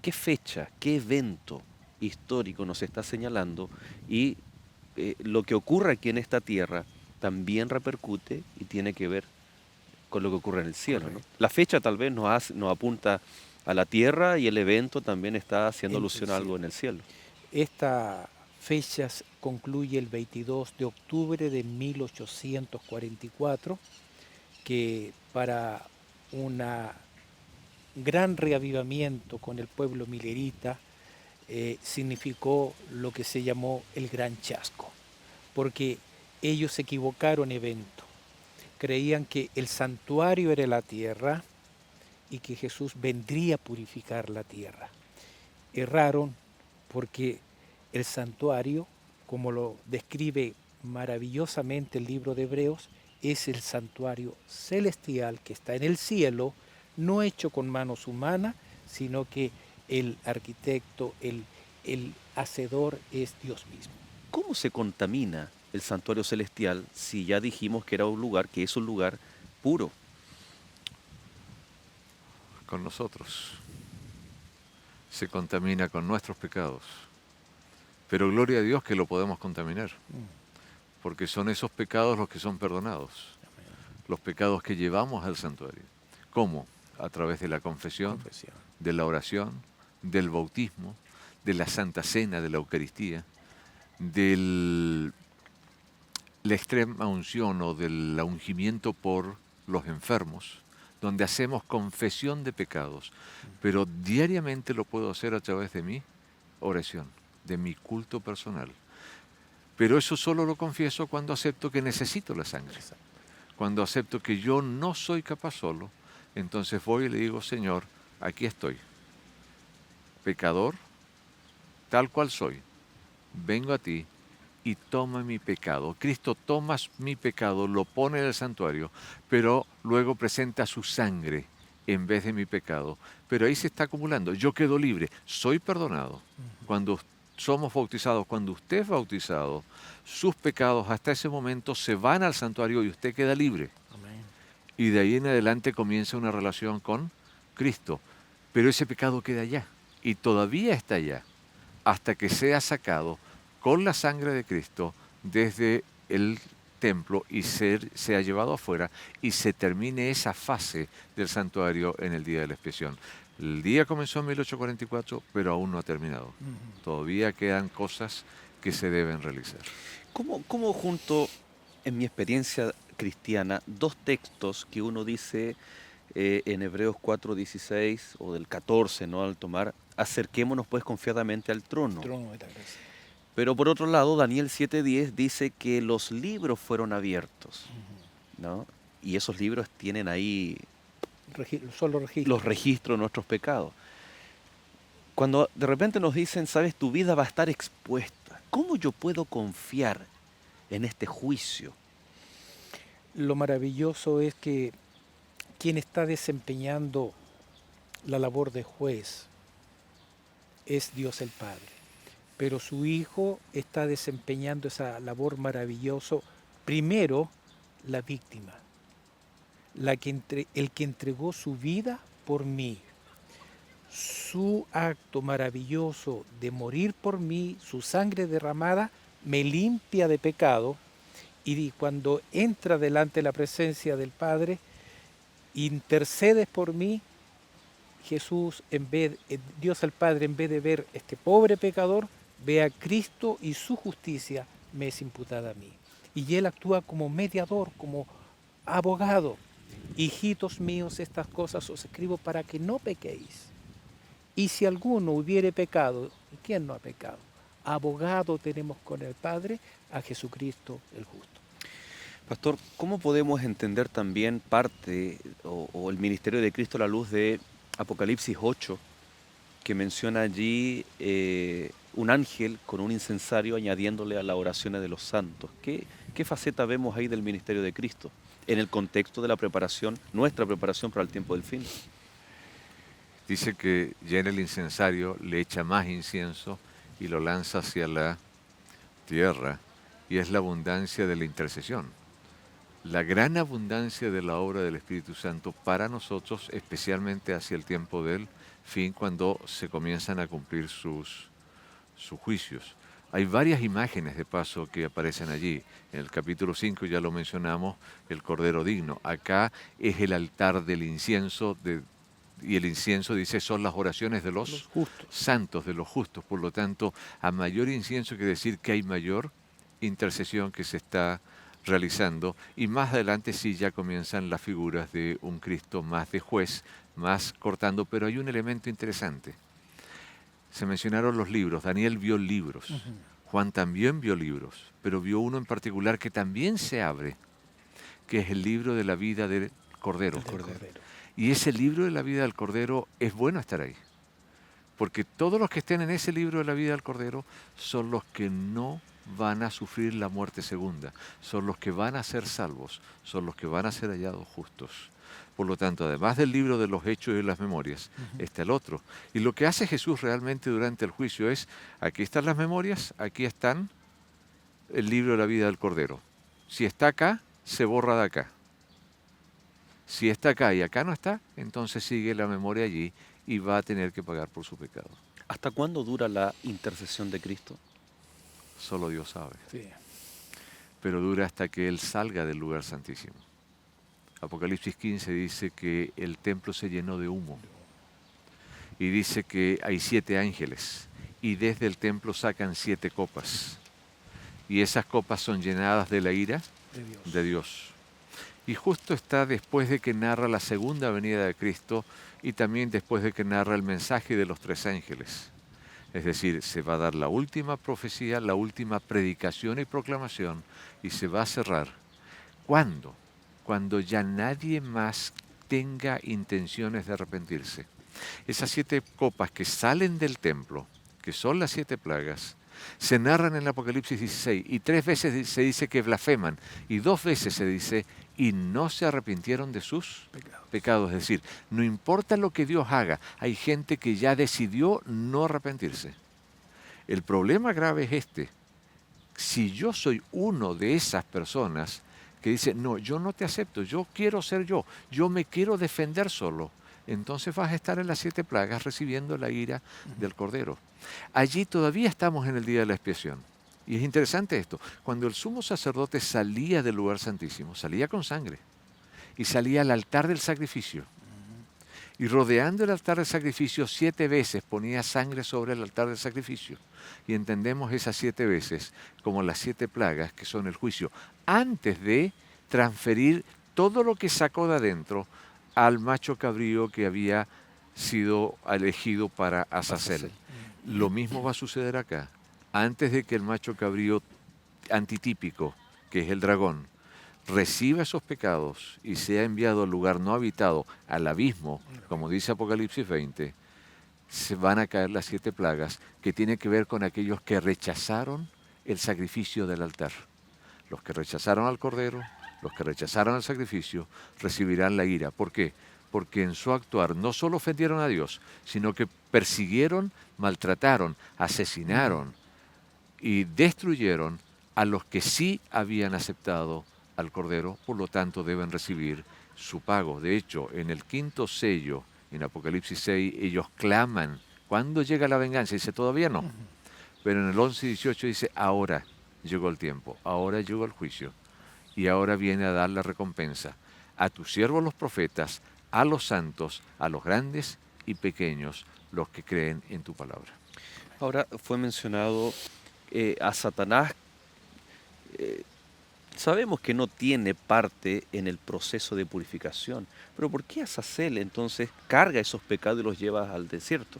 ¿Qué fecha, qué evento histórico nos está señalando? Y lo que ocurre aquí en esta tierra también repercute y tiene que ver con lo que ocurre en el cielo, ¿no? La fecha tal vez nos apunta a la tierra y el evento también está haciendo alusión a algo en el cielo. Esta fechas concluye el 22 de octubre de 1844, que para un gran reavivamiento con el pueblo milerita significó lo que se llamó el Gran Chasco, porque ellos se equivocaron evento. Creían que el santuario era la tierra y que Jesús vendría a purificar la tierra. Erraron porque el santuario, como lo describe maravillosamente el libro de Hebreos, es el santuario celestial que está en el cielo, no hecho con manos humanas, sino que el arquitecto, el hacedor es Dios mismo. ¿Cómo se contamina el santuario celestial si ya dijimos que era un lugar, que es un lugar puro? Con nosotros. Se contamina con nuestros pecados. Pero gloria a Dios que lo podemos contaminar, porque son esos pecados los que son perdonados, los pecados que llevamos al santuario. ¿Cómo? A través de la confesión, de la oración, del bautismo, de la Santa Cena, de la Eucaristía, de la extrema unción o del ungimiento por los enfermos, donde hacemos confesión de pecados, pero diariamente lo puedo hacer a través de mi oración, de mi culto personal. Pero eso solo lo confieso cuando acepto que necesito la sangre. Cuando acepto que yo no soy capaz solo, entonces voy y le digo, Señor, aquí estoy, pecador, tal cual soy, vengo a ti y toma mi pecado. Cristo toma mi pecado, lo pone en el santuario, pero luego presenta su sangre en vez de mi pecado. Pero ahí se está acumulando. Yo quedo libre, soy perdonado. Cuando somos bautizados, cuando usted es bautizado, sus pecados hasta ese momento se van al santuario y usted queda libre. Amén. Y de ahí en adelante comienza una relación con Cristo. Pero ese pecado queda allá y todavía está allá hasta que sea sacado con la sangre de Cristo desde el templo y sea llevado afuera y se termine esa fase del santuario en el día de la expiación. El día comenzó en 1844, pero aún no ha terminado. Todavía quedan cosas que se deben realizar. ¿Cómo junto, en mi experiencia cristiana, dos textos que uno dice en Hebreos 4:16 o del 14, ¿no? Al tomar, acerquémonos pues confiadamente al trono. Trono de la gracia. Pero por otro lado, Daniel 7:10 dice que los libros fueron abiertos, ¿no? Y esos libros tienen ahí Solo registro. los registros de nuestros pecados. Cuando de repente nos dicen, sabes, tu vida va a estar expuesta, ¿cómo yo puedo confiar en este juicio? Lo maravilloso es que quien está desempeñando la labor de juez es Dios el Padre, pero su Hijo está desempeñando esa labor maravillosa, primero la víctima, el que entregó su vida por mí. Su acto maravilloso de morir por mí, su sangre derramada, me limpia de pecado, y cuando entra delante de la presencia del Padre, intercedes por mí. Jesús, Dios el Padre, en vez de ver este pobre pecador, ve a Cristo y su justicia me es imputada a mí. Y Él actúa como mediador, como abogado. Hijitos míos, estas cosas os escribo para que no pequéis. Y si alguno hubiere pecado, ¿quién no ha pecado? Abogado tenemos con el Padre, a Jesucristo el justo. Pastor, ¿cómo podemos entender también parte o el ministerio de Cristo a la luz de Apocalipsis 8, que menciona allí un ángel con un incensario añadiéndole a las oraciones de los santos? ¿Qué faceta vemos ahí del ministerio de Cristo en el contexto de la preparación, nuestra preparación para el tiempo del fin? Dice que llena el incensario, le echa más incienso y lo lanza hacia la tierra, y es la abundancia de la intercesión. La gran abundancia de la obra del Espíritu Santo para nosotros, especialmente hacia el tiempo del fin, cuando se comienzan a cumplir sus juicios. Hay varias imágenes de paso que aparecen allí. En el capítulo 5 ya lo mencionamos, el Cordero Digno. Acá es el altar del incienso y el incienso, dice, son las oraciones de Los los justos. santos, de los justos. Por lo tanto, a mayor incienso quiere decir que hay mayor intercesión que se está realizando. Y más adelante sí ya comienzan las figuras de un Cristo más de juez, más cortando, pero hay un elemento interesante. Se mencionaron los libros. Daniel vio libros. Ujú. Juan también vio libros, pero vio uno en particular que también se abre, que es el libro de la vida del Cordero. El del Cordero. Y ese libro de la vida del Cordero es bueno estar ahí, porque todos los que estén en ese libro de la vida del Cordero son los que no van a sufrir la muerte segunda, son los que van a ser salvos, son los que van a ser hallados justos. Por lo tanto, además del libro de los hechos y las memorias, está el otro. Y lo que hace Jesús realmente durante el juicio es, aquí están las memorias, aquí están el libro de la vida del Cordero. Si está acá, se borra de acá. Si está acá y acá no está, entonces sigue la memoria allí y va a tener que pagar por su pecado. ¿Hasta cuándo dura la intercesión de Cristo? Solo Dios sabe. Sí. Pero dura hasta que Él salga del lugar santísimo. Apocalipsis 15 dice que el templo se llenó de humo. Y dice que hay 7 ángeles. Y desde el templo sacan 7 copas. Y esas copas son llenadas de la ira De Dios. de Dios. Y justo está después de que narra la segunda venida de Cristo y también después de que narra el mensaje de los 3 ángeles. Es decir, se va a dar la última profecía, la última predicación y proclamación y se va a cerrar. ¿Cuándo? Cuando ya nadie más tenga intenciones de arrepentirse. Esas 7 copas que salen del templo, que son las 7 plagas, se narran en el Apocalipsis 16 y 3 veces se dice que blasfeman y 2 veces se dice y no se arrepintieron de sus pecados. Es decir, no importa lo que Dios haga, hay gente que ya decidió no arrepentirse. El problema grave es este. Si yo soy uno de esas personas que dice, no, yo no te acepto, yo quiero ser yo me quiero defender solo, entonces vas a estar en las 7 plagas recibiendo la ira del Cordero. Allí todavía estamos en el día de la expiación. Y es interesante esto, cuando el sumo sacerdote salía del lugar santísimo, salía con sangre y salía al altar del sacrificio. Y rodeando el altar del sacrificio 7 veces ponía sangre sobre el altar del sacrificio. Y entendemos esas 7 veces como las 7 plagas que son el juicio, antes de transferir todo lo que sacó de adentro al macho cabrío que había sido elegido para Azazel. Lo mismo va a suceder acá. Antes de que el macho cabrío antitípico, que es el dragón, reciba esos pecados y sea enviado al lugar no habitado, al abismo, como dice Apocalipsis 20, se van a caer las 7 plagas que tienen que ver con aquellos que rechazaron el sacrificio del altar. Los que rechazaron al Cordero, los que rechazaron el sacrificio, recibirán la ira. ¿Por qué? Porque en su actuar no solo ofendieron a Dios, sino que persiguieron, maltrataron, asesinaron y destruyeron a los que sí habían aceptado al Cordero, por lo tanto deben recibir su pago. De hecho, en el 5.º sello, en Apocalipsis 6, ellos claman, ¿cuándo llega la venganza? Dice, todavía no. Pero en el 11 y 18 dice, ahora llegó el tiempo, ahora llegó el juicio, y ahora viene a dar la recompensa a tus siervos los profetas, a los santos, a los grandes y pequeños, los que creen en tu palabra. Ahora fue mencionado a Satanás. Sabemos que no tiene parte en el proceso de purificación, pero ¿por qué Azazel entonces carga esos pecados y los lleva al desierto?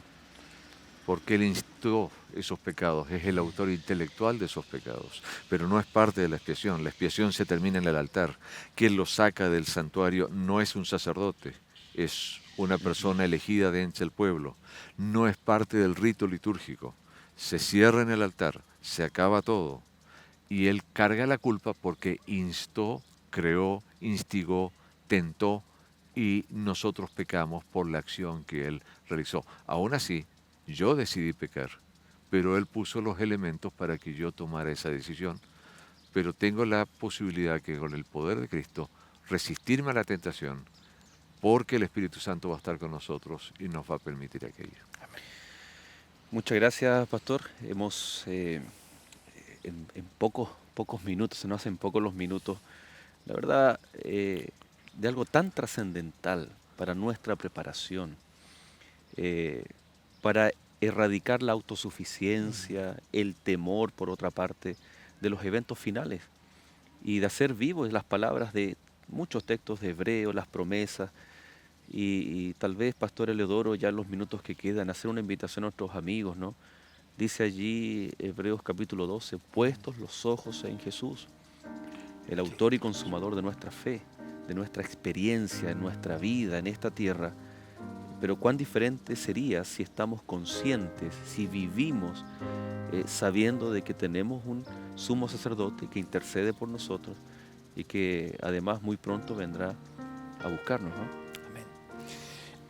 Porque Él instó esos pecados, es el autor intelectual de esos pecados, pero no es parte de la expiación. La expiación se termina en el altar. Quien lo saca del santuario no es un sacerdote, es una persona elegida de entre el pueblo. No es parte del rito litúrgico. Se cierra en el altar, se acaba todo. Y Él carga la culpa porque instó, creó, instigó, tentó y nosotros pecamos por la acción que Él realizó. Aún así, yo decidí pecar, pero Él puso los elementos para que yo tomara esa decisión. Pero tengo la posibilidad que con el poder de Cristo resistirme a la tentación, porque el Espíritu Santo va a estar con nosotros y nos va a permitir aquello. Muchas gracias, pastor. Hemos, en pocos minutos, se nos hacen pocos los minutos, la verdad, de algo tan trascendental para nuestra preparación, para erradicar la autosuficiencia, el temor, por otra parte, de los eventos finales y de hacer vivos las palabras de muchos textos de Hebreos, las promesas y tal vez, Pastor Eleodoro, ya en los minutos que quedan, hacer una invitación a nuestros amigos, ¿no? Dice allí Hebreos capítulo 12, puestos los ojos en Jesús, el autor y consumador de nuestra fe, de nuestra experiencia, en nuestra vida, en esta tierra. Pero cuán diferente sería si estamos conscientes, si vivimos sabiendo de que tenemos un sumo sacerdote que intercede por nosotros y que además muy pronto vendrá a buscarnos, ¿no?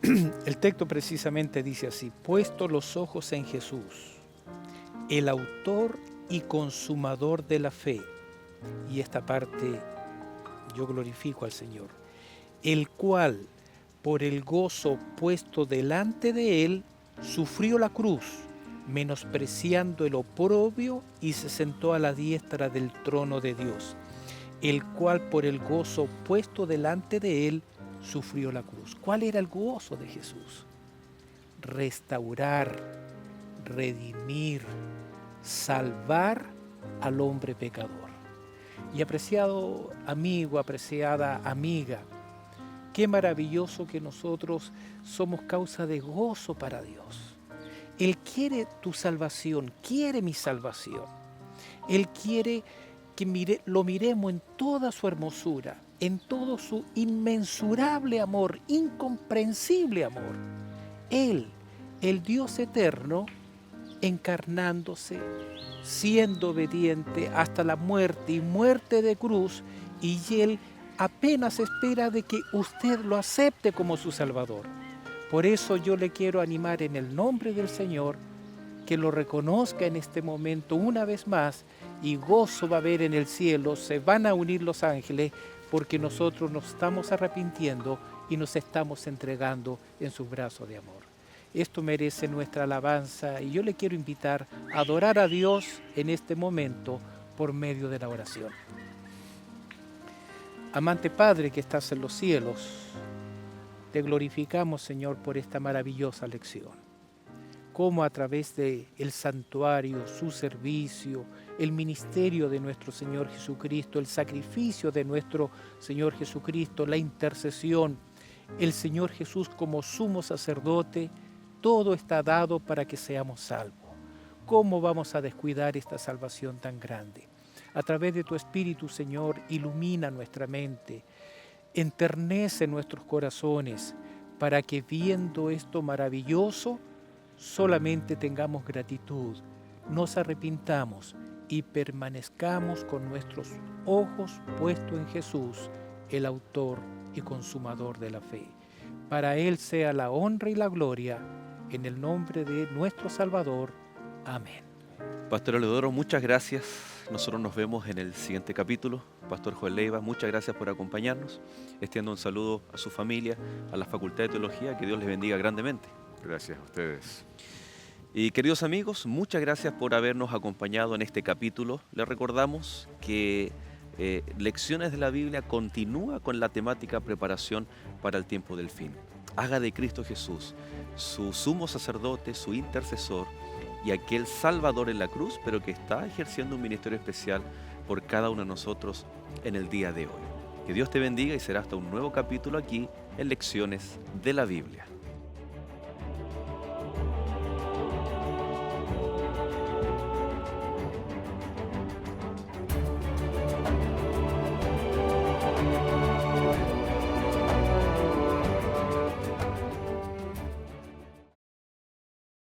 Amén. El texto precisamente dice así: puestos los ojos en Jesús, el autor y consumador de la fe. Y esta parte yo glorifico al Señor, el cual por el gozo puesto delante de él sufrió la cruz, menospreciando el oprobio, y se sentó a la diestra del trono de Dios. El cual por el gozo puesto delante de él sufrió la cruz. ¿Cuál era el gozo de Jesús? Restaurar, redimir, salvar al hombre pecador. Y apreciado amigo, apreciada amiga, qué maravilloso que nosotros somos causa de gozo para Dios. Él quiere tu salvación, quiere mi salvación. Él quiere que lo miremos en toda su hermosura, en todo su inmensurable amor, incomprensible amor. Él, el Dios eterno, encarnándose, siendo obediente hasta la muerte y muerte de cruz, y Él apenas espera de que usted lo acepte como su Salvador. Por eso yo le quiero animar en el nombre del Señor, que lo reconozca en este momento una vez más, y gozo va a haber en el cielo, se van a unir los ángeles, porque nosotros nos estamos arrepintiendo y nos estamos entregando en sus brazos de amor. Esto merece nuestra alabanza y yo le quiero invitar a adorar a Dios en este momento por medio de la oración. Amante Padre que estás en los cielos, te glorificamos, Señor, por esta maravillosa lección. Cómo a través del santuario, su servicio, el ministerio de nuestro Señor Jesucristo, el sacrificio de nuestro Señor Jesucristo, la intercesión, el Señor Jesús como sumo sacerdote, todo está dado para que seamos salvos. ¿Cómo vamos a descuidar esta salvación tan grande? A través de tu Espíritu, Señor, ilumina nuestra mente, enternece nuestros corazones, para que viendo esto maravilloso, solamente tengamos gratitud, nos arrepintamos y permanezcamos con nuestros ojos puestos en Jesús, el autor y consumador de la fe. Para Él sea la honra y la gloria, en el nombre de nuestro Salvador. Amén. Pastor Eleodoro, muchas gracias. Nosotros nos vemos en el siguiente capítulo. Pastor Joel Leiva, muchas gracias por acompañarnos. Extiendo un saludo a su familia, a la Facultad de Teología. Que Dios les bendiga grandemente. Gracias a ustedes. Y queridos amigos, muchas gracias por habernos acompañado en este capítulo. Les recordamos que Lecciones de la Biblia continúa con la temática preparación para el tiempo del fin. Haga de Cristo Jesús su sumo sacerdote, su intercesor y aquel Salvador en la cruz, pero que está ejerciendo un ministerio especial por cada uno de nosotros en el día de hoy. Que Dios te bendiga y será hasta un nuevo capítulo aquí en Lecciones de la Biblia.